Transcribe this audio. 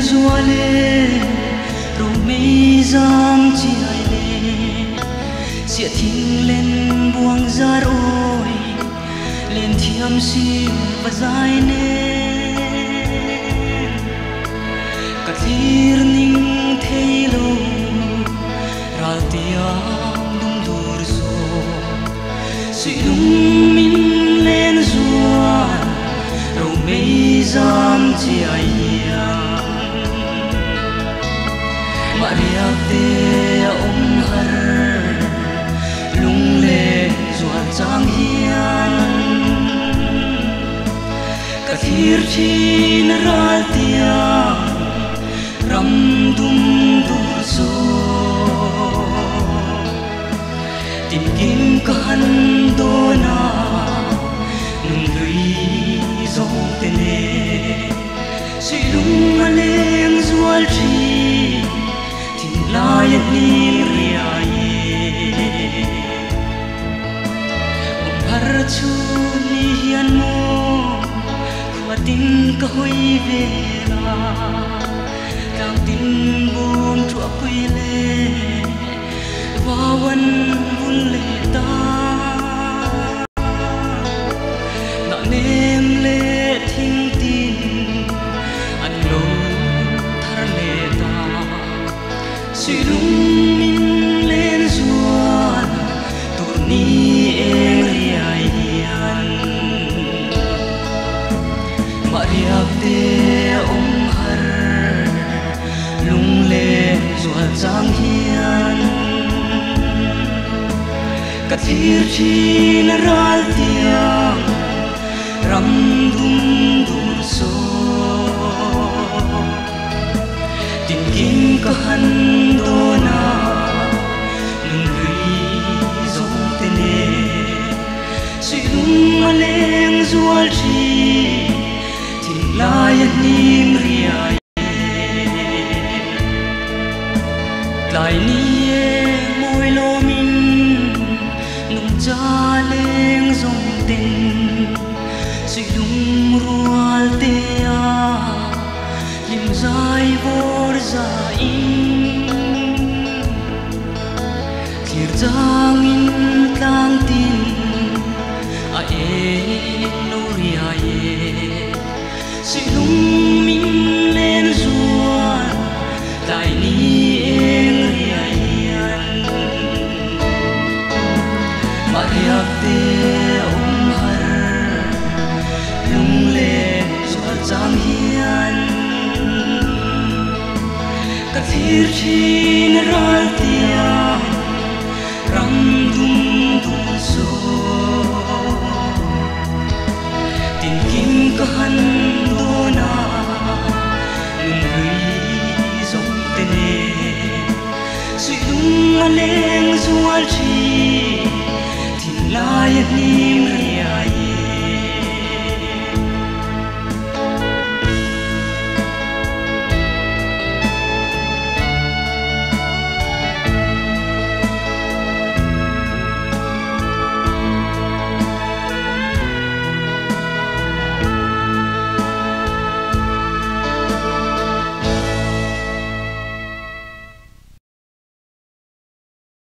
rùa lê râu mây giam chi ai lê sẽ thình lên buông ra rồi lên thiam xin và dài nê cắt thir ning thấy lâu ra tiang đung dur zo suy lung min lên rùa râu mây giam chi ai Maria te har lung le zuan chang hian kathir chin ral tia ram dum dur so tin kim kan do na nung lui zo te ne si lung aleng zual chi Layan nim riaye Umpar chu ni hian mo Khuatin ka hoi vela Kang tin bom chua kui le Wawan vun le ta Na nem le thing tin An lo thar le ta suy lung min lên ruột tụi ni em riai hiền Maria te har lung lên ruột giang hiền kathir chin ral tiang ram dum dur so tin kim ka han do na nung lui zong te ne suy lung aleng zual chi tin lai nim riai lai ni moi lo min nung cha leng zong ten suy lung rual te lim zai vor za in thir jang in tlang tin a no ria ye si lung min lên ruan tai ni en ria hian Maria te har lung lên rual jang hian kathir chin ral tia ram dum dum so tin kim ka han do na lung lui zong te ne suy lung aleng zual chi tin lai nim